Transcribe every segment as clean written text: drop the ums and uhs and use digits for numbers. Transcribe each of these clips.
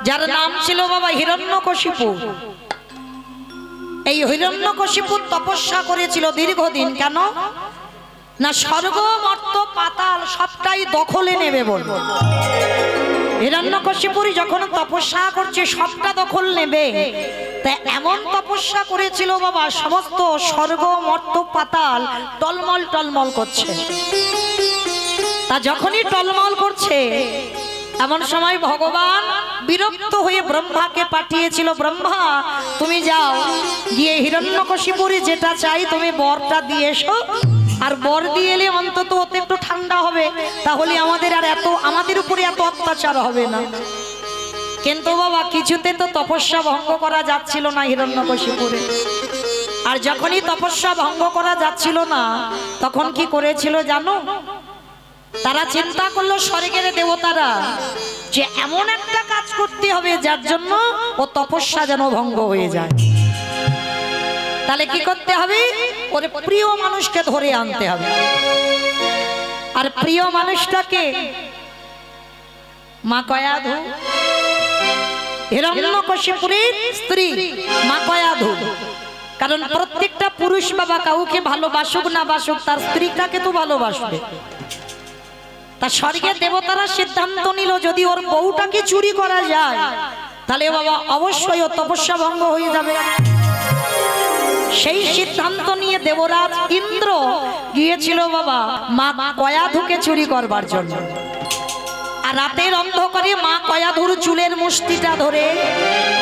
যার নাম ছিল বাবা হিরণ্যকশিপু। এই হিরণ্যকশিপু তপস্যা করেছিল দীর্ঘদিন। কেন না স্বর্গ মর্ত পাতাল সবটাই দখলে নেবে বল। হিরণ্যকশিপুর যখন তপস্যা করছে সবটা দখল নেবে, তাই এমন তপস্যা করেছিল বাবা সমস্ত স্বর্গ মর্ত পাতাল টলমল টলমল করছে। তা যখনই টলমল করছে এমন সময় ভগবান বিরক্ত হয়ে ব্রহ্মাকে পাঠিয়েছিল, ব্রহ্মা তুমি যাও গিয়ে হিরণ্যকশিপুরে যেটা চাই তুমি বরটা দিয়ে এসো, আর বর দিয়ে এলে অন্তত ওতে একটু ঠান্ডা হবে, তাহলে আমাদের উপরে এত অত্যাচার হবে না। কিন্তু বাবা কিছুতে তো তপস্যা ভঙ্গ করা যাচ্ছিল না হিরণ্যকশিপুরে। আর যখনই তপস্যা ভঙ্গ করা যাচ্ছিল না তখন কি করেছিল জানো? তারা চিন্তা করলো স্বর্গের দেবতারা যে এমন একটা কাজ করতে হবে যার জন্য ও তপস্যা যেন ভঙ্গ হয়ে যায়। তাহলে কি করতে হবে? ওর প্রিয় মানুষকে ধরে আনতে হবে। আর প্রিয় মানুষটাকে মা কয়াধু, হিরণ্যকশিপুরের স্ত্রী মা কয়াধু। কারণ প্রত্যেকটা পুরুষ বাবা কাউকে ভালোবাসুক না বাসুক তার স্ত্রীটাকে তো ভালোবাসবে। তা স্বর্গের দেবতারা সিদ্ধান্ত নিল যদি ওর বউটাকে চুরি করা যায় তাহলে বাবা অবশ্যই ও তপস্যা ভঙ্গ হয়ে যাবে। সেই সিদ্ধান্ত নিয়ে দেবরাজ ইন্দ্র গিয়েছিল বাবা মা কয়াধুকে চুরি করবার জন্য। আর রাতের অন্ধকারে মা কয়াধুর চুলের মুষ্টিটা ধরে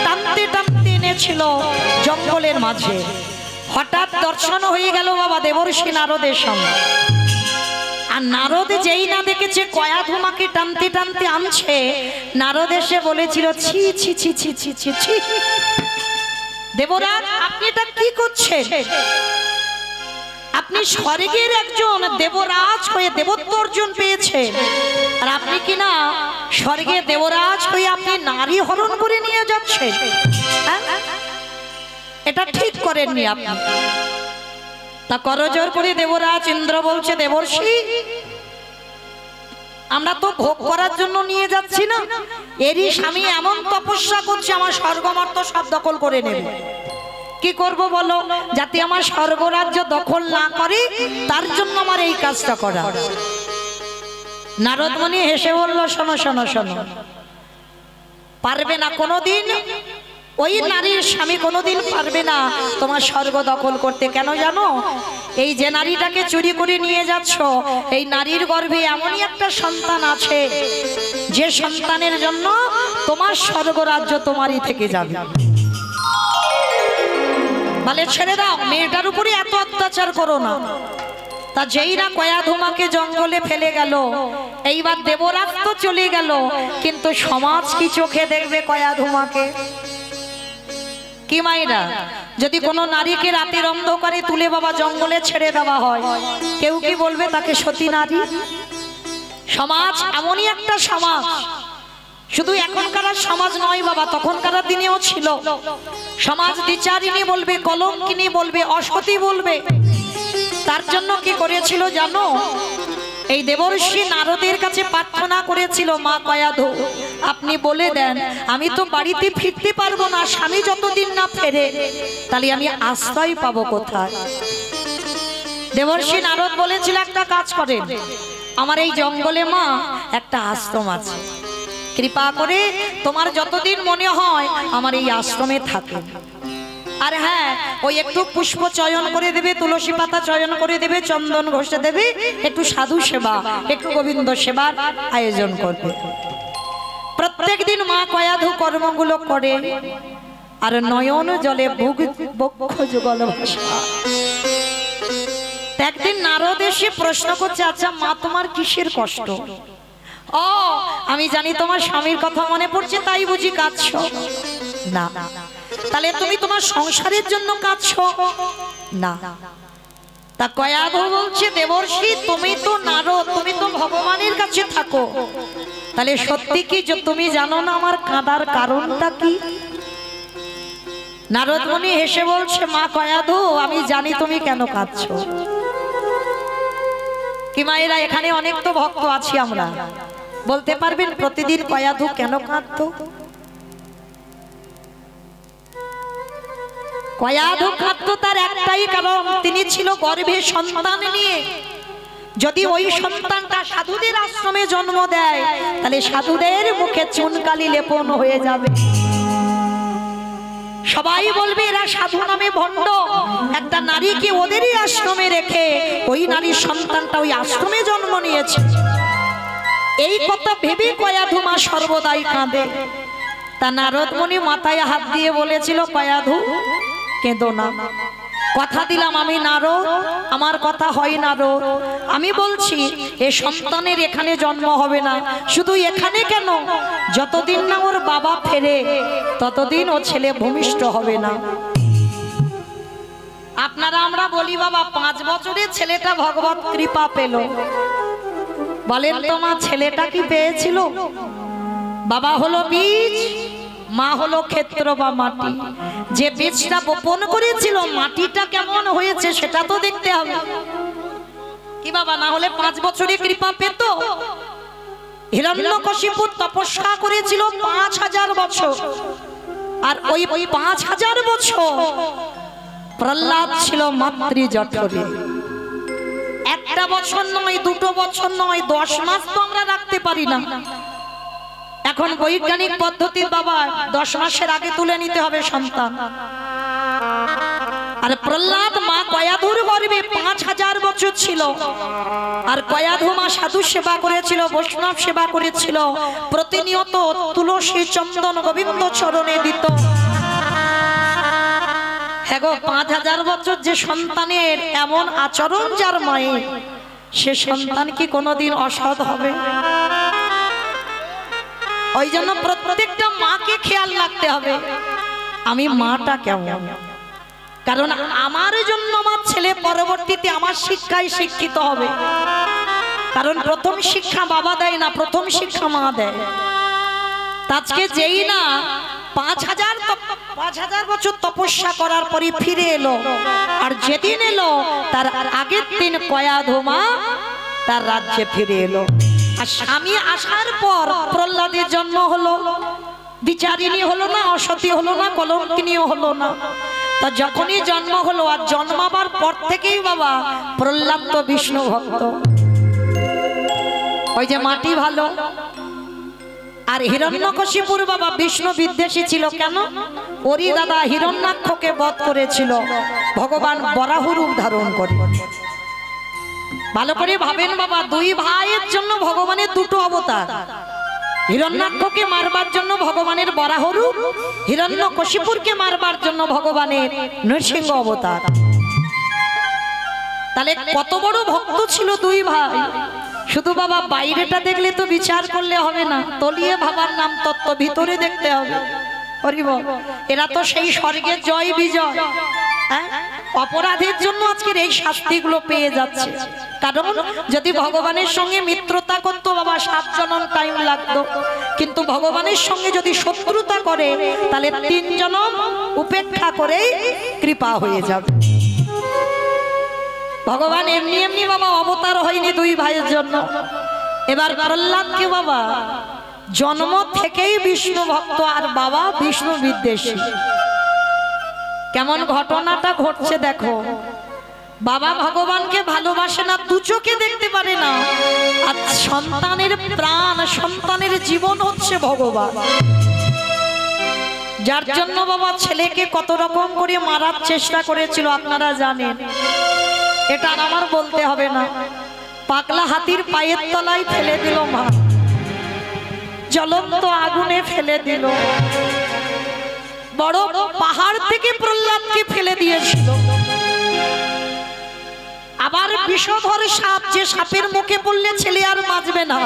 টানতে টানতে এনেছিল জঙ্গলের মাঝে। হঠাৎ দর্শন হয়ে গেল বাবা দেবর্ষি নারদের সঙ্গে। আর নারদ যেই না দেখেছে কয়াধু মাকে টানতে টানতে আনছে, নারদ এসে বলেছিল ছি ছি ছি ছি ছি ছি ছি, দেবরাজ আপনি এটা কি করছেন? আপনি স্বর্গের একজন দেবরাজ হয়ে দেবত্ব অর্জন পেয়েছেন, আর আপনি কি না স্বর্গে দেবরাজ হয়ে আপনি নারী হরণ করে নিয়ে যাচ্ছেন? এটা ঠিক করেননি আপনি। তা করজোর করে দেবরাজ ইন্দ্র বলছে দেবর্ষি আমরা তো ভোগ করার জন্য নিয়ে যাচ্ছি না, এরই স্বামী এমন তপস্যা করছে আমার স্বর্গমর্ত সব দখল করে নেবে। কি করব বলো? যাতে আমার স্বর্গরাজ্য দখল না করে তার জন্য আমার এই কাজটা করা। নারদ মুনি হেসে বলল শোনো শোনো শোনো, পারবে না কোনোদিন, ওই নারীর স্বামী কোনোদিন পারবে না তোমার স্বর্গ দখল করতে। কেন জানো? এই যে নারীটাকে চুরি করে নিয়ে যাচ্ছ এই নারীর গর্ভে এমনই একটা সন্তান আছে যে সন্তানের জন্য তোমার স্বর্গরাজ্য তোমারই থেকে যাবে। বলে ছেড়ে দাও, মেয়েটার উপরে এত অত্যাচার করো না। তা যেই না কয়াধু মাকে জঙ্গলে ফেলে গেল, এইবার দেবরাজ তো চলে গেল, কিন্তু সমাজ কি চোখে দেখবে কয়াধু মাকে? কি মাইরা যদি কোনো নারীকে রাতের অন্ধকারে তুলে বাবা জঙ্গলে ছেড়ে দেওয়া হয়, কেউ কি বলবে তাকে সতী নারী? সমাজ এমনই একটা সমাজ, শুধু এখনকার সমাজ নয় বাবা, তখনকার দিনেও ছিল। সমাজ দ্বিচারিণী বলবে, কলঙ্কিনী বলবে, অসতী বলবে। তার জন্য কি করেছিল জানো? এই দেবর্ষি নারদের কাছে প্রার্থনা করেছিল মা কয়াধু আপনি বলে দেন আমি তো বাড়িতে ফিরতে পারবো না, স্বামী যতদিন না ফেরে, তাহলে আমি আশ্রয় পাবো কোথায়? দেবর্ষি নারদ বলেছিল একটা কাজ করেন, আমার এই জঙ্গলে মা একটা আশ্রম আছে, কৃপা করে তোমার যতদিন মনে হয় আমার এই আশ্রমে থাকে। আর হ্যাঁ, ওই একটু পুষ্প চয়ন করে দেবে, তুলসী পাতা চয়ন করে দেবে, চন্দন ঘষে দেবে, একটু সাধু সেবা, একটু গোবিন্দ সেবার আয়োজন করবে। প্রত্যেক দিন মা কয়াধু কর্মগুলো করে, আর নয়ন জলে বক্ষ যুগল ভাষা। একদিন নারদ এসে প্রশ্ন করছে আচ্ছা মা তোমার কিসের কষ্ট? ও আমি জানি তোমার স্বামীর কথা মনে পড়ছে তাই বুঝি কাঁদছো? না। তাহলে তুমি তোমার সংসারের জন্য কাঁদছো? না। তা কয়াধু বলছে দেবর্ষি তুমি তো নারদ, তুমি তো ভগবানের কাছে থাকো, তাহলে সত্যি কি তুমি জানো না আমার কাঁদার কারণটা কি? নারদ মুনি হেসে বলছে মা কয়াধু আমি জানি তুমি কেন কাঁদছো। কি মায়েরা এখানে অনেক তো ভক্ত আছি আমরা, বলতে পারবেন প্রতিদিন কয়াধু কেন কাঁদতো? কয়াধু খাদ্য তার একটাই কারণ, তিনি ছিল গর্ভে সন্তান নিয়ে। যদি ওই সন্তানটা সাধুদের আশ্রমে জন্ম দেয় তাহলে সাধুদের মুখে চুনকালি লেপন হয়ে যাবে, সবাই বলবে এরা সাধু নামে ভণ্ড। একটা নারীকে ওদেরই আশ্রমে রেখে ওই নারীর সন্তানটা ওই আশ্রমে জন্ম নিয়েছে, এই কথা ভেবে কয়াধু মা সর্বদাই কাঁদে। তা নারদ মুনি মাথায় হাত দিয়ে বলেছিল, কয়াধু কেঁদো না, কথা দিলাম আমি নারদ, আমার কথা হয় নারদ। আমি বলছি এ সন্তানের এখানে জন্ম হবে না। শুধু এখানে কেন, যতদিন না ওর বাবা ফেরে ততদিন ও ছেলে ভূমিষ্ঠ হবে না। আপনারা আমরা বলি বাবা 5 বছরের ছেলেটা ভগবত কৃপা পেল, বলেন তোমার ছেলেটা কি পেয়েছিল? বাবা হলো বীজ, মা হলো ক্ষেত্র বা মাটি। যে বীজটা বপন করেছিল মাটিটা কেমন হয়েছে সেটা তো দেখতে হবে কি বাবা, না হলে 5 বছরে কৃপা পেত? হিরণ্যকশিপু তপস্যা করেছিল 5000 বছর, আর ওই 5000 বছর প্রহ্লাদ ছিল মাতৃ জঠরে। 1 বছর নয়, 2 বছর নয়, 10 মাস তো আমরা রাখতে পারি না। এখন বৈজ্ঞানিক পদ্ধতি বাবা 10 মাসের আগে তুলে নিতে হবে সন্তান। আর প্রহ্লাদ মা কয়াধুর গর্ভে 5000 বছর ছিল, আর কয়াধু মা সাধু সেবা করেছিল, বৈষ্ণব সেবা করেছিল, প্রতিনিয়ত তুলসী চন্দন গোবিন্দ চরণে দিত। হ্যাঁ গো, 5000 বছর যে সন্তানের এমন আচরণ যার মায়ের, সে সন্তান কি কোনোদিন অসৎ হবে? ওই জন্য প্রত্যেকটা মাকে খেয়াল রাখতে হবে আমি মাটা কেমন, কারণ আমার জন্য আমার ছেলে পরবর্তীতে আমার শিক্ষায় শিক্ষিত হবে। কারণ প্রথম শিক্ষা বাবা দেয় না, প্রথম শিক্ষা মা দেয়। আজকে যেই না 5000 বছর তপস্যা করার পরে ফিরে এলো, আর যেদিন এলো তার আগের দিন কয়াধু মা তার রাজ্যে ফিরে এলো। আর স্বামী আসার পর প্রহ্লাদের জন্ম হলো, বিচারিণী হলো না, অসতী হলো না, কলঙ্কিনীও হলো না। তা যখনই জন্ম হলো, আর জন্মাবার পর থেকেই বাবা প্রহ্লাদ তো বিষ্ণু ভক্ত। ওই যে মাটি ভালো। আর হিরণ্যকশিপুর বাবা বিষ্ণু বিদ্বেষী ছিল। কেন? ওরই দাদা হিরণ্যাক্ষকে বধ করেছিল ভগবান বরাহ রূপ ধারণ করে। ভালো করে ভাবেন বাবা, 2 ভাইয়ের জন্য ভগবানের 2টো অবতার। হিরণ্যাক্ষকে মারবার জন্য ভগবানের বরাহ রূপ, হিরণ্যকশিপুরকে মারবার জন্য ভগবানের নৃসিংহ অবতার। তাহলে কত বড় ভক্ত ছিল 2 ভাই। শুধু বাবা বাইরেটা দেখলে তো বিচার করলে হবে না, তলিয়ে ভাবার নাম তত্ত্ব ভিতরে দেখতে হবে। হরি বল। এরা তো সেই স্বর্গের জয় বিজয়। অপরাধের জন্য আজকের এই শাস্তিগুলো পেয়ে যাচ্ছে। কারণ যদি ভগবানের সঙ্গে মিত্রতা করতো বাবা 7 জনম টাইম লাগতো, কিন্তু ভগবানের সঙ্গে যদি শত্রুতা করে তাহলে 3 জনম উপেক্ষা করেই কৃপা হয়ে যাবে। ভগবান এমনি এমনি বাবা অবতার হয়নি 2 ভাইয়ের জন্য। এবার প্রহ্লাদকে বাবা জন্ম থেকেই বিষ্ণু ভক্ত, আর বাবা বিষ্ণু বিদ্বেষী। কেমন ঘটনাটা ঘটছে দেখো। বাবা ভগবানকে ভালোবাসে না, 2 চোখে দেখতে পারে না, আর সন্তানের প্রাণ, সন্তানের জীবন হচ্ছে ভগবান। যার জন্য বাবা ছেলেকে কত রকম করে মারার চেষ্টা করেছিল আপনারা জানেন, এটা আমার বলতে হবে না। পাগলা হাতির পায়ের তলায় ফেলে দিল মা, জ্বলন্ত আগুনে ফেলে দিল, বড় পাহাড় থেকে প্রহ্লাদকে ফেলে দিয়েছিল। আবার বিষধর সাপ, যে সাপের মুখে পড়লে ছেলে আর বাঁচবে না,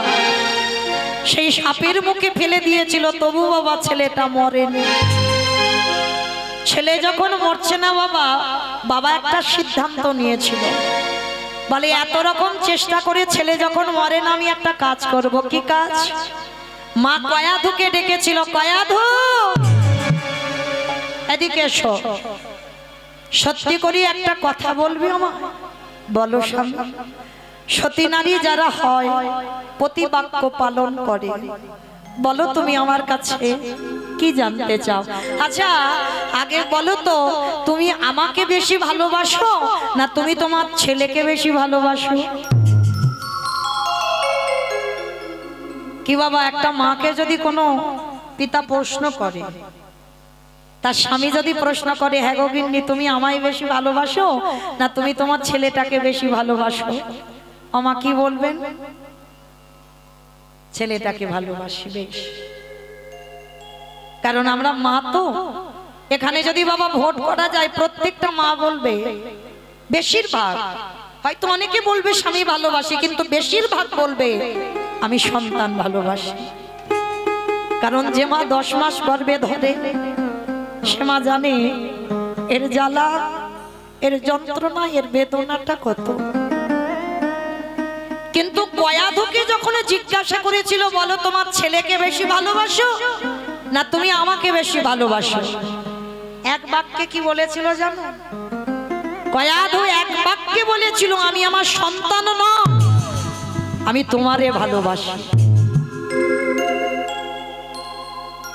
সেই সাপের মুখে ফেলে দিয়েছিল, তবু বাবা ছেলেটা মরেনি। ছেলে যখন মরছে না বাবা, বাবা একটা সিদ্ধান্ত নিয়েছিল, বলে এত রকম চেষ্টা করে ছেলে যখন মরে না, আমি একটা কাজ করব। কি কাজ? মা কয়াধুকে ডেকেছিল, কয়াধু এদিকে এসো, সত্যি করে একটা কথা বলবি আমার? বলো স্বামী। সতী নারী যারা হয় প্রতিবাক্য পালন করে, বলো তুমি আমার কাছে কি জানতে চাও? আচ্ছা আগে বলো তো, তুমি আমাকে বেশি ভালোবাসো না তুমি তোমার ছেলেকে বেশি ভালোবাসো? কি বাবা, একটা মাকে যদি কোনো পিতা প্রশ্ন করে, তার স্বামী যদি প্রশ্ন করে, হ্যাঁ গো গিন্নি তুমি আমায় বেশি ভালোবাসো না তুমি তোমার ছেলেটাকে বেশি ভালোবাসো, আমা কি বলবেন? ছেলেটাকে ভালোবাসি বেশ, কারণ আমরা মা তো। এখানে যদি বাবা ভোট করা যায়, প্রত্যেকটা মা বলবে, বেশিরভাগ, হয়তো অনেকে বলবে স্বামী ভালোবাসি, কিন্তু বেশিরভাগ বলবে আমি সন্তান ভালোবাসি। কারণ যে মা 10 মাস গর্ভে ধরে, সে মা জানে এর জ্বালা, এর যন্ত্রণা, এর বেদনাটা কত। কিন্তু কয়াধুকে যখন জিজ্ঞাসা করেছিল, বলো তোমার ছেলেকে বেশি ভালোবাসো না তুমি আমাকে বেশি ভালোবাসো, এক বাক্যে কি বলেছিল জানো? কয়াধু এক বাক্যে বলেছিল, আমি আমার সন্তান নয়, আমি তোমারে ভালোবাসি।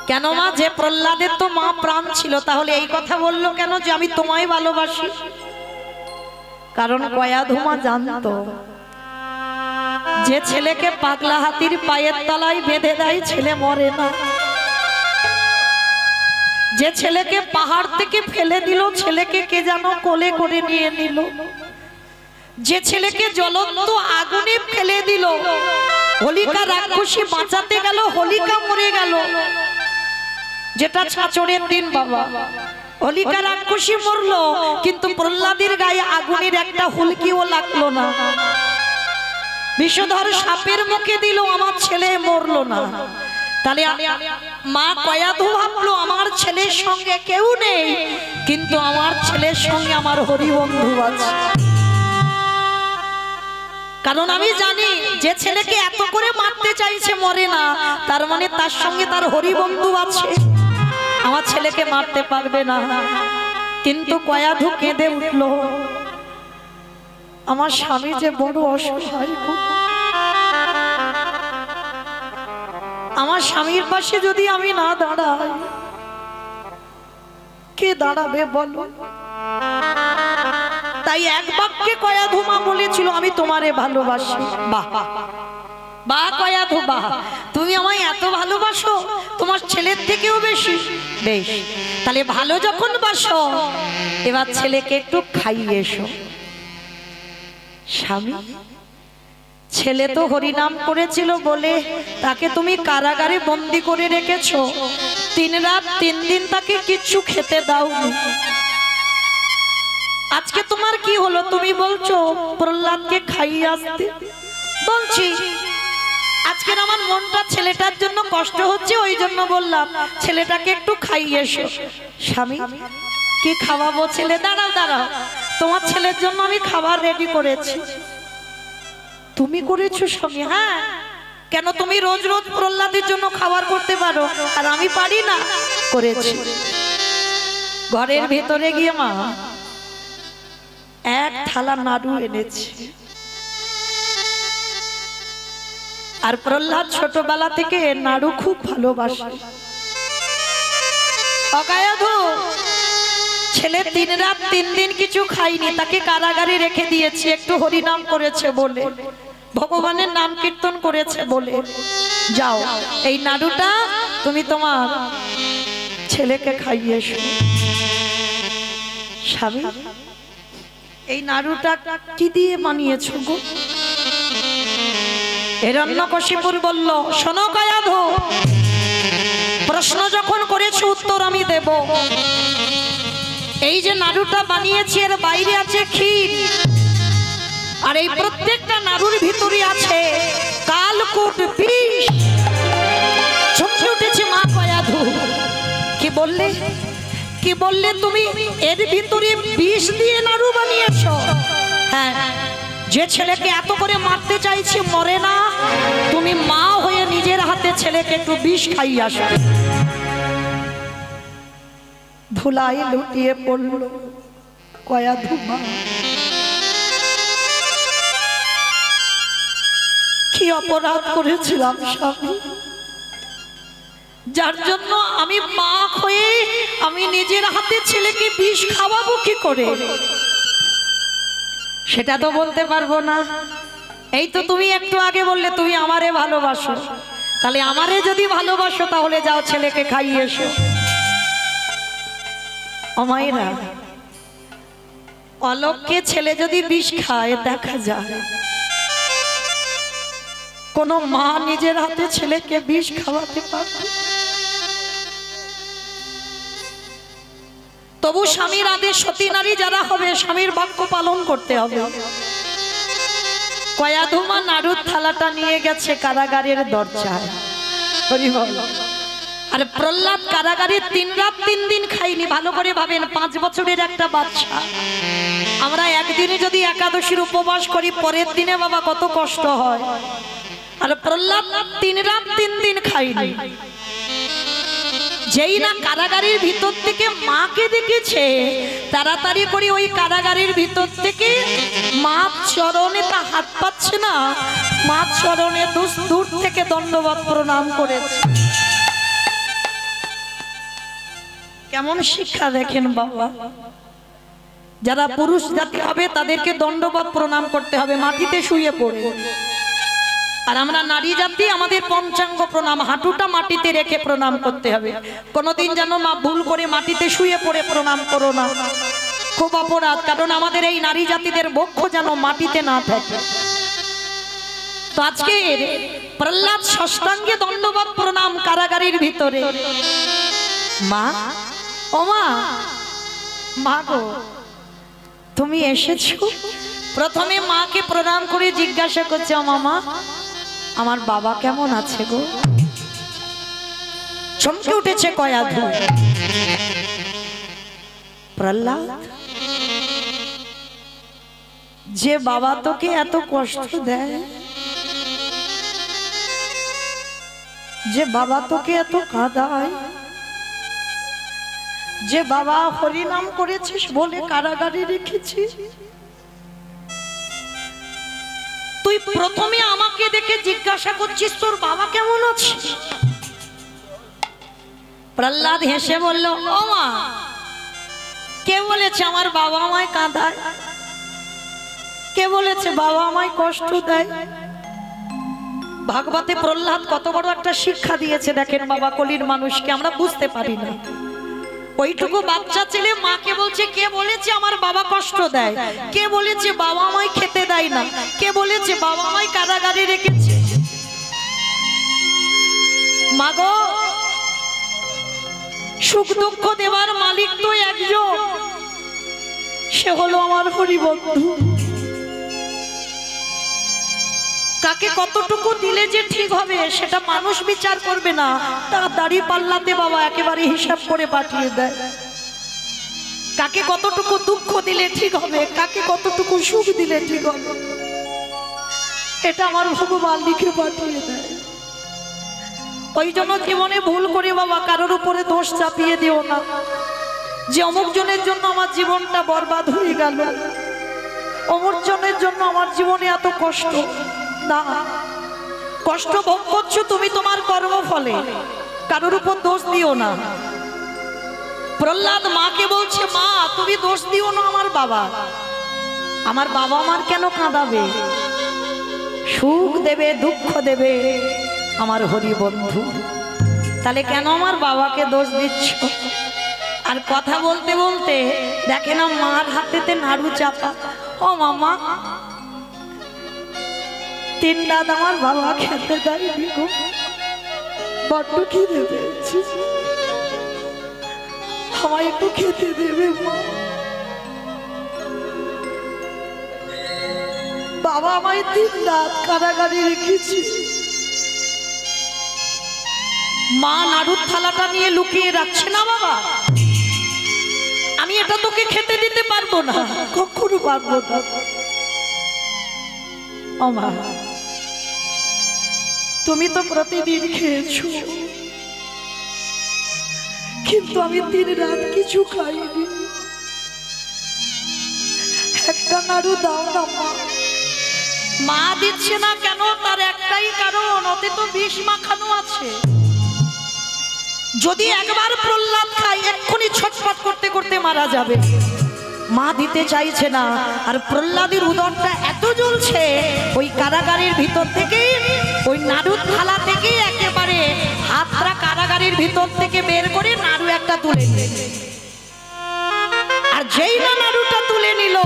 কেন মা? যে প্রহ্লাদের তো মা প্রাণ ছিল, তাহলে এই কথা বললো কেন যে আমি তোমায় ভালোবাসি? কারণ কয়াধু মা জানতো, যে ছেলেকে পাগলা হাতির পায়ের তলায় বেঁধে দেয় ছেলে মরে না, যে ছেলেকে পাহাড় থেকে ফেলে দিল ছেলেকে কে যেন কোলে করে নিয়ে নিল, যে ছেলেকে জ্বলন্ত আগুনে ফেলে দিল, হোলিকা রাক্ষসী বাঁচাতে গেল, হোলিকা মরে গেল, যেটা ছাচড়ের দিন বাবা, হোলিকা রাক্ষসী মরলো, কিন্তু প্রহ্লাদের গায়ে আগুনের একটা হুলকিও লাগলো না। বিষধর সাপের মুখে দিল, আমার ছেলে মরলো না। তাহলে মা কয়াধু ভাবলো, আমার ছেলের সঙ্গে কেউ নেই, কিন্তু আমার ছেলের সঙ্গে আমার হরিবন্ধু আছে। কারণ আমি জানি যে ছেলেকে এত করে মারতে চাইছে মরে না, তার মানে তার সঙ্গে তার হরিবন্ধু আছে, আমার ছেলেকে মারতে পারবে না। কিন্তু কয়াধু কেঁদে উঠলো, আমার স্বামী যে বড় অসহায়, আমার স্বামীর পাশে যদি আমি না দাঁড়াই, কে দাঁড়াবে বলো? তাই এক বাক্যে কয়াধু মা বলেছিল, আমি তোমারে ভালোবাসি। বাহ বাহ কয়াধু বাহ, তুমি আমায় এত ভালোবাসো, তোমার ছেলের থেকেও বেশি। বেশ, তাহলে ভালো যখন বাসো, এবার ছেলেকে একটু খাইয়ে এসো। স্বামী, ছেলে তো হরিনাম করেছিল বলে তাকে তুমি কারাগারে বন্দি করে রেখেছো, 3 রাত 3 দিন তাকে কিচ্ছু খেতে দাওনি। আজকে তোমার কি হলো? তুমি বলছো প্রহ্লাদকে খাইয়ে আসতে। বলছি আজকের আমার মনটা ছেলেটার জন্য কষ্ট হচ্ছে, ওই জন্য বললাম ছেলেটাকে একটু খাইয়ে এসো। স্বামী, কি খাওয়াবো? ছেলে, দাঁড়াও দাঁড়াও, তোমার ছেলের জন্য আমি খাবার রেডি করেছি। তুমি করেছো স্বামী? হ্যাঁ। কেন, তুমি রোজ রোজ প্রহ্লাদের জন্য খাবার করতে পারো আর আমি পারি না? করেছি। ঘরের ভেতরে গিয়ে মা এক থালা নাড়ু এনেছে। আর প্রহ্লাদ ছোটবেলা থেকে নাড়ু খুব ভালোবাসে। অকায়াধু ছেলে 3 রাত 3 দিন কিছু খাইনি, তাকে কারাগারে রেখে দিয়েছি, একটু হরিনাম করেছে বলে, ভগবানের নাম কীর্তন করেছে বলে। যাও, এই নাড়ুটা তুমি তোমার ছেলেকে খাইয়ে এসো। স্বামী, এই নাড়ুটা কি দিয়ে বানিয়েছো গো? হিরণ্যকশিপুর বলল, শোনো কয়াধু, প্রশ্ন যখন করেছো উত্তর আমি দেব। এই যে নাড়ুটা বানিয়েছি, এর বাইরে আছে ক্ষীর, আর এই প্রত্যেকটা নাড়ুর ভিতরে আছে কালকূট বিষ। চমকে উঠেছে মা কয়াধু। কি বললে? কি বললে তুমি? এর ভিতরে বিষ দিয়ে নাড়ু বানিয়েছো? হ্যাঁ। যে ছেলেকে এত করে মারতে চাইছি মরে না, তুমি মা হয়ে নিজের হাতে ছেলেকে একটু বিষ খাইয়ে আসো। ধুলাই লুটিয়ে পড়ল কয়াধু মা। কি অপরাধ করেছিলাম স্বামী? যার জন্য আমি মা হয়ে আমি নিজের হাতে ছেলেকে বিষ খাওয়াবো কি করে, সেটা তো বলতে পারবো না। এই তো তুমি একটু আগে বললে তুমি আমারে ভালোবাসো, তাহলে আমারে যদি ভালোবাসো তাহলে যাও ছেলেকে খাইয়ে এসো। ও মায়েরা, অলক্ষ্যে ছেলে যদি বিষ খায় দেখা যায় কোন মা নিজের হাতে ছেলেকে বিষ খাওয়াতে পারবে? তবু স্বামীর আদেশ সতী নারী যারা হবে স্বামীর বাক্য পালন করতে হবে। কয়াধুমা নাড়ুর থালাটা নিয়ে গেছে কারাগারের দরজায়, আর প্রহ্লাদ কারাগারে 3 রাত 3 দিন খাইনি। ভালো করে ভাবেন, 5 বছরের একটা বাচ্চা। আমরা একদিনে যদি একাদশীর উপবাস করি পরের দিনে বাবা কত কষ্ট হয়, আর প্রহ্লাদ 3 রাত 3 দিন খাইনি। যেই না কারাগারের ভিতর থেকে মাকে দেখেছে, তাড়াতাড়ি করে ওই কারাগারের ভিতর থেকে মা চরণে তা হাত পাচ্ছে না, মা চরণে দূর থেকে দণ্ডবত প্রণাম করেছে। কেমন শিক্ষা দেখেন বাবা, যারা পুরুষ জাতি হবে তাদেরকে দণ্ডবত প্রণাম করতে হবে, মাটিতে শুয়ে পড়ে। আর আমরা নারী জাতি, আমাদের পঞ্চাঙ্গ প্রণাম, হাঁটুটা মাটিতে রেখে প্রণাম করতে হবে। কোনোদিন যেন মা ভুল করে মাটিতে শুয়ে পড়ে প্রণাম করো না, খুব অপরাধ। কারণ আমাদের এই নারী জাতিদের বক্ষ যেন মাটিতে না থাকে। তো আজকে প্রহ্লাদ ষষ্ঠাঙ্গে দণ্ডবত প্রণাম কারাগারের ভিতরে। মা, ও মা, মা গো তুমি এসেছো? প্রথমে মাকে প্রণাম করে জিজ্ঞাসা করছে, ও মামা আমার বাবা কেমন আছে গো? চমকে উঠেছে কয়াধু। প্রহ্লাদ, যে বাবা তোকে এত কষ্ট দেয়, যে বাবা তোকে এত কাঁদায়, যে বাবা হরিনাম করেছিস বলে কারাগারে রেখেছিস, তুই প্রথমে আমাকে দেখে জিজ্ঞাসা করছিস তোর বাবা কেমন আছে? প্রহ্লাদ হেসে বলল, ও মা, কে বলেছে আমার বাবা আমায় কাঁদায়? কে বলেছে বাবা আমায় কষ্ট দেয়? ভাগবতে প্রহ্লাদ কত বড় একটা শিক্ষা দিয়েছে দেখেন বাবা, কলির মানুষকে আমরা বুঝতে পারি না। ওইটুকু বাচ্চা ছেলে মাকে বলছে, কে বলেছে আমার বাবা কষ্ট দেয়? কে বলেছে বাবা আমায় খেতে দেয় না? কে বলেছে বাবা আমায় কারাগারে রেখেছে? মাগো, সুখ দুঃখ দেওয়ার মালিক তো একজন, সে হলো আমার হরিবন্ধু। কাকে কতটুকু দিলে যে ঠিক হবে সেটা মানুষ বিচার করবে না, তার দাড়ি পাল্লাতে বাবা একেবারে হিসাব করে পাঠিয়ে দেয়। কাকে কতটুকু দুঃখ দিলে ঠিক হবে, কাকে কতটুকু সুখ দিলে ঠিক হবে, এটা আমার ভগবান লিখে পাঠিয়ে দেয়। ওই জন্য জীবনে ভুল করে বাবা কারোর উপরে দোষ চাপিয়ে দিও না যে অমুক জনের জন্য আমার জীবনটা বরবাদ হয়ে গেল, অমুক জনের জন্য আমার জীবনে এত কষ্ট। না, কষ্ট ভোগ করছো তুমি তোমার কর্মফলে, কারোর উপর দোষ দিও না। প্রহ্লাদ মাকে বলছে, মা তুমি দোষ দিও না আমার বাবা, আমার বাবা আমার কেন কাঁদাবে? সুখ দেবে দুঃখ দেবে আমার হরি বন্ধু, তাহলে কেন আমার বাবাকে দোষ দিচ্ছ? আর কথা বলতে বলতে দেখে না মার হাতেতে নাড়ু চাপা। ও মামা, 3 রাত আমার বাবা খেতে দেয়নি গো, বড্ড খিদে পেয়েছে, আমায় একটু খেতে দেবে মা। বাবা আমায় 3 রাত কারাগারে রেখেছি। মা নাড়ুর থালাটা নিয়ে লুকিয়ে রাখছে না বাবা, আমি এটা তোকে খেতে দিতে পারবো না, কখনো পারবো না। ও মা, তুমি তো প্রতিদিন খেয়েছো, কিন্তু আমি 3 রাত কিছু খাইনি। একটা নাড়ু দাও না মা। মা দিচ্ছে না কেন? তার একটাই কারণ, ওতে তো বিষ মাখানো আছে। যদি একবার প্রহ্লাদ খায় এক্ষুনি ছটফট করতে করতে মারা যাবে। মা দিতে চাইছে না, আর প্রহ্লাদের উদরটা এত জ্বলছে ওই কারাগারের ভিতর থেকে, ওই নাড়ুর থালা থেকে একেবারে হাতটা কারাগারের ভিতর থেকে বের করে নাড়ু একটা তুলে নিল। আর যেই না নাড়ুটা তুলে নিল,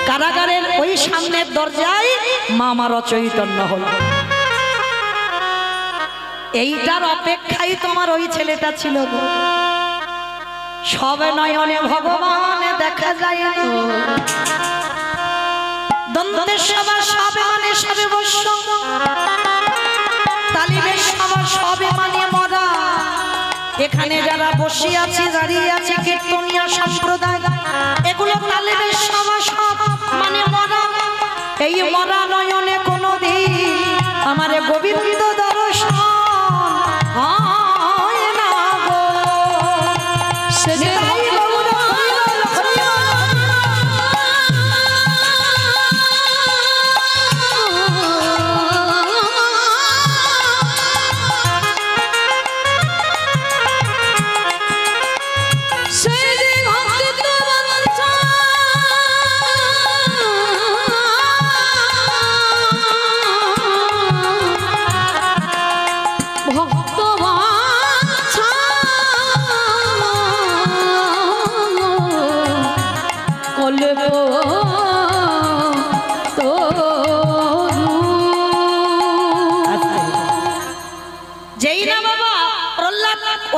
কারাগারের ওই সামনের দরজায় মামার অচৈতন্য হলো। এইটার অপেক্ষায় তোমার ওই ছেলেটা ছিল গো। সবে নয়নে ভগবান দেখা যায় না, দ্বন্দ্বের সভা সবে মানে সবে বর্ষ, তালিবের সভা সবে মানে মরা। এখানে যারা বসে আছে দাঁড়িয়ে আছে কীর্তনিয়া সম্প্রদায়, এগুলো তালিবের সভা সব মানে মরা। এই মরা নয়নে কোনোদিন আমার গোবিন্দ দর্শন হয় না গো।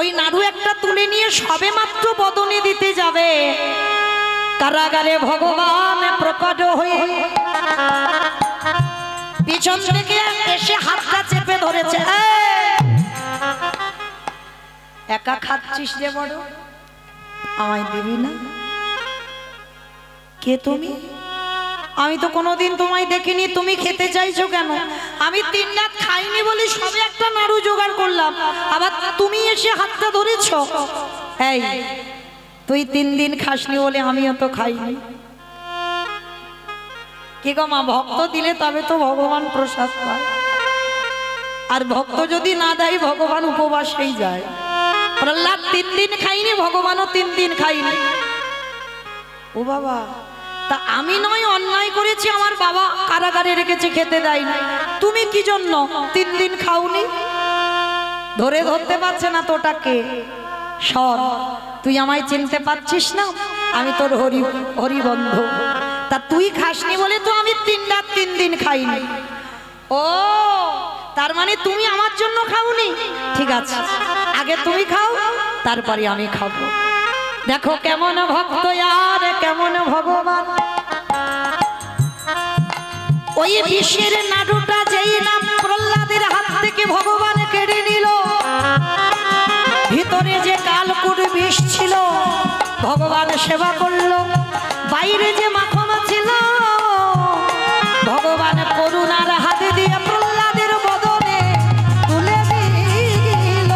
ওই নাড়ু একটা তুলে নিয়ে সবে মাত্র বদনে দিতে যাবে, কারাগারে ভগবান প্রকট হয়ে পিছন থেকে এসে হাতটা চেপে ধরেছে। একা খাচ্ছিস রে বড়, আমায় দিবি না? কে তুমি? আমি তো কোনোদিন তোমায় দেখিনি, তুমি খেতে চাইছো কেন? আমি 3 রাত খাইনি বলে সবে একটা নাড়ু জোগাড় করলাম, আবার তুমি এসে হাতটা ধরেছো। এই তুই 3 দিন খাসনি বলে আমিও তো খাইনি। কি গো মা, ভক্ত দিলে তবে তো ভগবান প্রসাদ পায়, আর ভক্ত যদি না দেয় ভগবান উপবাসেই যায়। প্রহ্লাদ 3 দিন খাইনি, ভগবানও 3 দিন খাইনি। ও বাবা, তা আমি নয় অন্যায় করেছি, আমার বাবা কারাগারে রেখেছে খেতে দেয়নি, তুমি কি জন্য 3 দিন খাওনি? ধরতে পারছে না তোটাকে। সর, তুই আমায় চিনতে পারছিস না? আমি তোর হরিবন্ধু। তা তুই খাসনি বলে তো আমি 3 রাত 3 দিন খাইনি। ও, তার মানে তুমি আমার জন্য খাওনি? ঠিক আছে, আগে তুমি খাও, তারপরে আমি খাবো। দেখো কেমন ভক্ত আর কেমন ভগবান। ওই বিষের নাড়ুটা যেই নাম প্রহ্লাদের হাত থেকে ভগবান কেড়ে নিল, ভিতরে যে কালকুট বিষ ছিল ভগবান সেবা করলো, বাইরে যে মাখনা ছিল ভগবান করুণার হাতে দিয়ে প্রহ্লাদের বদনে তুলে দিল।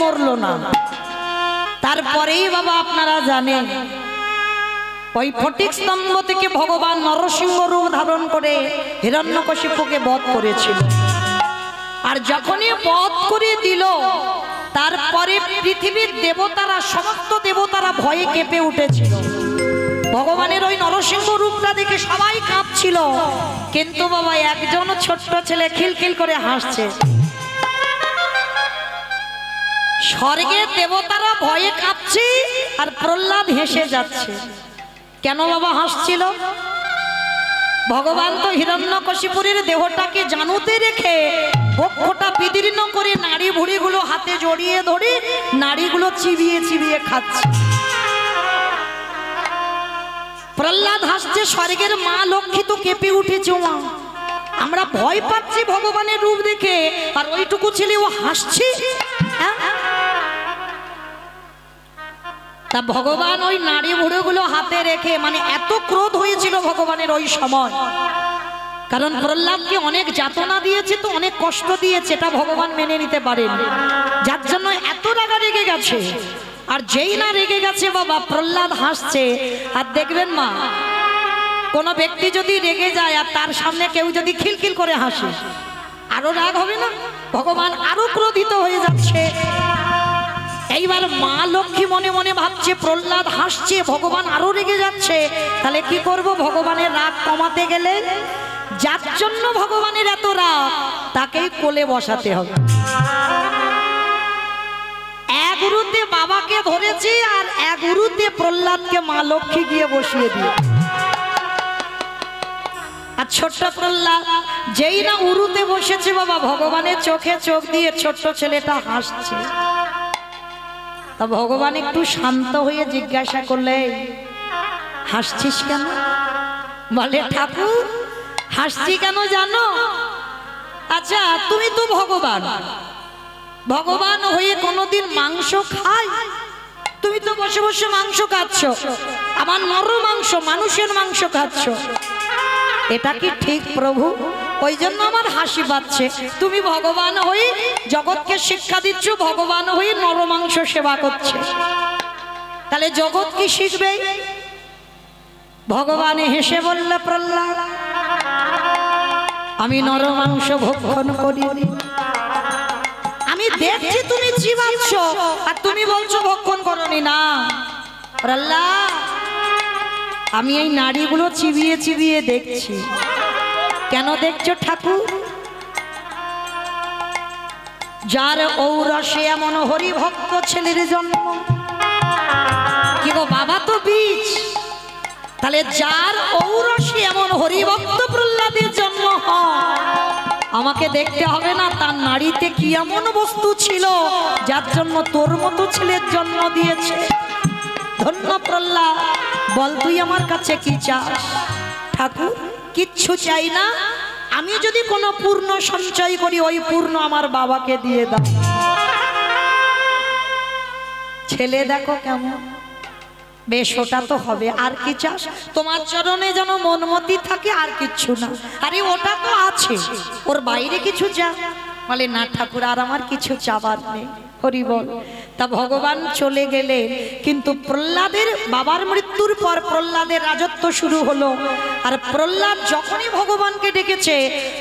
মরলো না। তারপরেই বাবা আপনারা জানেন ওই ফটিক স্তম্ভ থেকে ভগবান নরসিংহ রূপ ধারণ করে হিরণ্যকশিপুকে বধ করেছিল। আর যখনই বধ করে দিল, তারপরে পৃথিবীর দেবতারা, সমস্ত দেবতারা ভয়ে কেঁপে উঠেছিল। ভগবানের ওই নরসিংহ রূপটা দেখে সবাই কাঁপছিল, কিন্তু বাবা একজন ছোট্ট ছেলে খিলখিল করে হাসছে। স্বর্গের দেবতারা ভয়ে কাঁপছে আর প্রহ্লাদ হেসে যাচ্ছে। কেন বাবা হাসছিল? ভগবান তো হিরণ্যকশিপুর দেহটাকে জানুতে রেখে বক্ষটা বিদীর্ণ করে নাড়ি ভুড়িগুলো হাতে জড়িয়ে ধরে নাড়িগুলো চিবিয়ে চিবিয়ে খাচ্ছে। প্রহ্লাদ হাসছে, স্বর্গের মা লক্ষ্মী তো কেঁপে উঠেছে। মা, আমরা ভয় পাচ্ছি ভগবানের রূপ দেখে, আর ওইটুকু ছেলে ও হাসছে। তা ভগবান ওই নাড়ি ভুড়োগুলো হাতে রেখে, মানে এত ক্রোধ হয়েছিল ভগবানের ওই সময়, কারণ প্রহ্লাদকে অনেক যাতনা দিয়েছে, তো অনেক কষ্ট দিয়েছে, এটা ভগবান মেনে নিতে পারেন, যার জন্য এত রাগা রেগে গেছে। আর যেই না রেগে গেছে বাবা, প্রহ্লাদ হাসছে। আর দেখবেন মা, কোন ব্যক্তি যদি রেগে যায় আর তার সামনে কেউ যদি খিলখিল করে হাসে, আরো রাগ হবে না? ভগবান আরো ক্রোধিত হয়ে যাচ্ছে। এইবার মা লক্ষ্মী মনে মনে ভাবছে প্রহ্লাদ হাসছে, ভগবান আরো রেগে যাচ্ছে, তাহলে কি করব? ভগবানের রাগ কমাতে গেলে, যার জন্য ভগবানের এত রাগ, তাকেই কোলে বসাতে হবে। এক উরুতে বাবাকে ধরেছে, আর এক উরুতে প্রহ্লাদকে মা লক্ষ্মী গিয়ে বসিয়ে দিয়ে। আর ছোট্ট প্রহ্লাদ যেই না উরুতে বসেছে বাবা, ভগবানের চোখে চোখ দিয়ে ছোট্ট ছেলেটা হাসছে। তা ভগবান একটু শান্ত হয়ে জিজ্ঞাসা করলে, হাসছিস কেন? বলে, ঠাকুর হাসছি কেন জানো? আচ্ছা, তুমি তো ভগবান, ভগবান হয়ে কোনোদিন মাংস খাই? তুমি তো বসে বসে মাংস খাচ্ছ, আমার নর মাংস, মানুষের মাংস খাচ্ছ, এটা কি ঠিক প্রভু? ওই জন্য আমার হাসি পাচ্ছে। তুমি ভগবান হয়ে জগৎকে শিক্ষা দিচ্ছ, ভগবান হয়ে নর মাংস সেবা করছে, তাহলে জগৎ কি শিখবে? ভগবান হেসে বলল, প্রহ্লাদ আমি নর মাংস ভক্ষণ করি, আমি দেখছি তুমি চিবাচ্ছ, আর তুমি বলছো ভক্ষণ করনি। না প্রহ্লাদ, আমি এই নাড়িগুলো চিবিয়ে চিবিয়ে দেখছি। কেন দেখছো ঠাকুর? যার ঔরসে এমন হরিভক্ত ছেলের জন্ম। কি গো বাবা, তো বীজ, তাহলে যার ঔরসে এমন হরিভক্ত প্রহ্লাদের জন্ম হয়, আমাকে দেখতে হবে না তার নাড়িতে কি এমন বস্তু ছিল যার জন্য তোর মতো ছেলের জন্ম দিয়েছে। ধন্য প্রহ্লাদ, বল তুই আমার কাছে কি চাস? ঠাকুর কিচ্ছু চাই না, আমি যদি কোনো পূর্ণ সঞ্চয় করি, ওই পূর্ণ আমার বাবাকে দিয়ে দাও। ছেলে দেখো কেমন, বেশ ওটা তো হবে, আর কি চাস? তোমার চরণে যেন মনমতি থাকে, আর কিচ্ছু না। আরে ওটা তো আছে, ওর বাইরে কিছু চা? বলে, না ঠাকুর, আর আমার কিছু চাবার নেই। হরি বল। তা ভগবান চলে গেলে, কিন্তু প্রহ্লাদের বাবার মৃত্যুর পর প্রহ্লাদের রাজত্ব শুরু হলো। আর প্রহ্লাদ যখনই ভগবানকে ডেকেছে,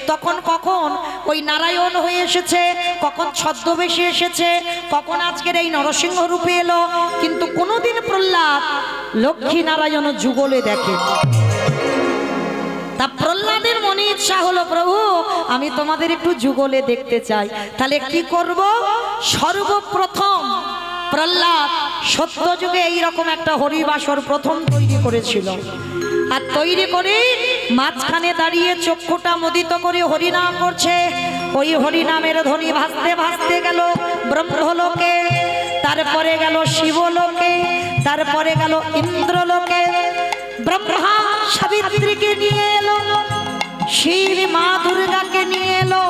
তখন কখন ওই নারায়ণ হয়ে এসেছে, কখন ছদ্মবেশে এসেছে, কখন আজকের এই নরসিংহ রূপে এলো, কিন্তু কোনোদিন প্রহ্লাদ লক্ষ্মী নারায়ণ যুগলে দেখে। তা প্রহ্লাদের মনে ইচ্ছা হলো, প্রভু আমি তোমাদের একটু যুগলে দেখতে চাই। তাহলে কি করব? সর্বপ্রথম প্রহ্লাদ সত্য যুগে এইরকম একটা হরিবাসর প্রথম তৈরি করেছিল। আর তৈরি করে মাঝখানে দাঁড়িয়ে চক্ষুটা মোদিত করে হরিনাম করছে। ওই হরিনামের ধ্বনি ভাসতে ভাসতে গেল ব্রহ্মলোকে, তারপরে গেল শিবলোকে, তারপরে গেল ইন্দ্রলোকে। ব্রহ্মা সাবিত্রীকে নিয়ে এলো, শিব মা দুর্গাকে নিয়ে এলো,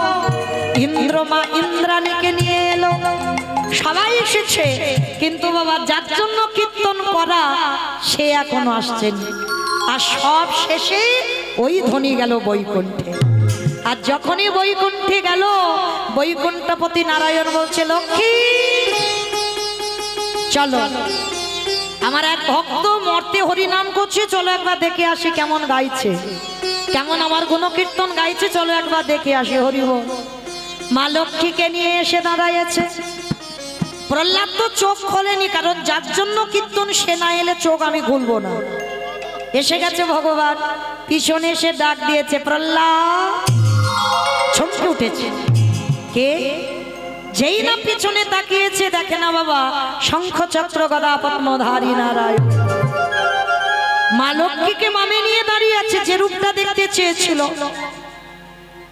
ইন্দ্র মা ইন্দ্রাণীকে নিয়ে এলো, সবাই এসেছে। কিন্তু বাবা যার জন্য কীর্তন করা, সে এখনো আসছেন। আর সব শেষে ওই ধ্বনি গেল বৈকুণ্ঠে। আর যখনই বৈকুণ্ঠে গেল, বৈকুণ্ঠপতি নারায়ণ বলছে, লক্ষ্মী চলো, আমার এক ভক্ত মর্তে হরিনাম করছে, চলো একবার দেখে আসি কেমন গাইছে, কেমন আমার গুণকীর্তন গাইছে, চলো একবার দেখে আসি। হরিবল। মা লক্ষ্মীকে নিয়ে এসে দাঁড়াইছে। প্রহ্লাদ তো চোখ খোলেনি, কারণ যার জন্য কীর্তন সে না এলে চোখ আমি খুলবো না। এসে গেছে ভগবান, পিছনে এসে ডাক দিয়েছে, প্রহ্লাদ। চমকে উঠেছে। কে? যেই না পিছনে তাকিয়েছে, দেখে না বাবা শঙ্খ চক্র গদা পদ্মধারী নারায়ণ। মা লক্ষ্মীকে মামে নিয়ে দাঁড়িয়ে আছে, যে রূপটা দেখতে চেয়েছিল।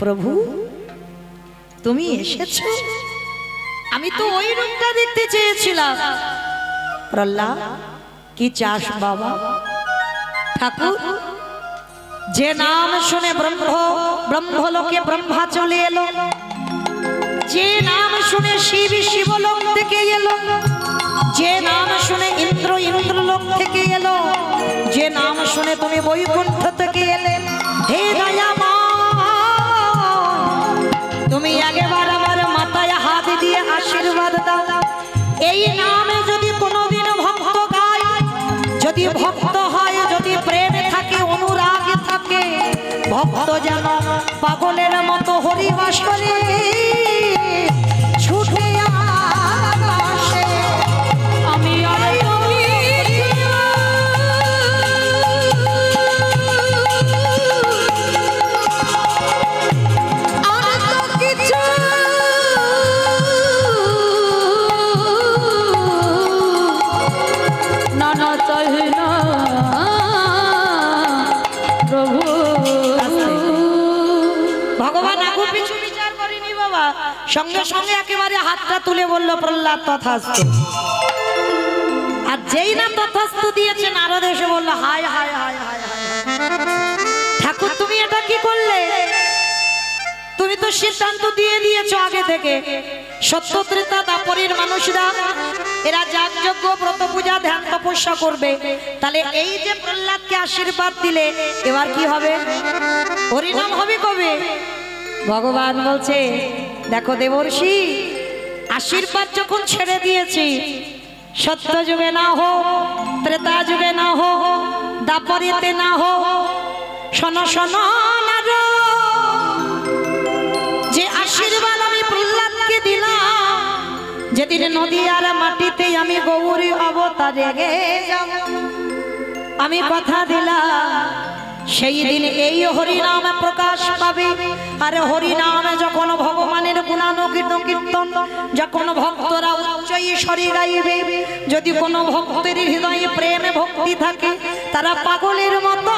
প্রভু তুমি এসেছো, আমি তো ওই রূপটা দেখতে চেয়েছিলাম। প্রহ্লাদ কি চাস বাবা? ঠাকুর যে নাম শুনে ব্রহ্মলোকে ব্রহ্মা চলে এলো, যে নাম শুনে শিব শিবলোক থেকে এলো, যে নাম শুনে ইন্দ্র ইন্দ্রলোক থেকে এলো, যে নাম শুনে তুমি বৈকুণ্ঠ থেকে এলে, হে দয়াময় তুমি আগেবার আমার মাথায় হাত দিয়ে আশীর্বাদ দাও। এই নামে যদি কোনোদিন ভক্ত গায়, যদি ভক্ত হয়, যদি প্রেমে থাকে, অনুরাগে থাকে, ভক্ত যেন পাগলের মতো হরিবাসরে ছুটে আসে। আমি সঙ্গে সঙ্গে একেবারে হাতটা তুলে বলল প্রহ্লাদ তথাস্তু। আর যেই না তথাস্তু দিয়েছে, নারদ এসে বলল হায় হায় হায় হায় হায়, ঠাকুর তুমি এটা কি করলে? তুমি তো সিদ্ধান্ত দিয়ে দিয়েছো আগে থেকে, সত্য ত্রেতা দাপরের মানুষরা এরা যাগযজ্ঞ ব্রত পূজা ধ্যান তপস্যা করবে, তাহলে এই যে প্রহ্লাদকে আশীর্বাদ দিলে এবার কি হবে? হরিনাম হবে কবে? ভগবান বলছে দেখো দেবর্ষি, আশীর্বাদ যখন ছেড়ে দিয়েছি, সত্য যুগে না হো, ত্রেতা যুগে না হো, দাপরেতে না হো, শোনো শোনো যে আশীর্বাদ আমি প্রহ্লাদকে দিলাম, যেদিন নদীয়ার মাটিতে আমি গৌরী অবতারে যাব, আমি কথা দিলাম সেই দিন এই হরিনাম প্রকাশ পাবে। আর হরিনামে যখন ভগবানের গুণানুকীর্তন, যখন ভক্তরা উচ্চ ঈশ্বরে গাইবে, যদি কোনো ভক্তের হৃদয়ে প্রেমে ভক্তি থাকে, তারা পাগলের মতো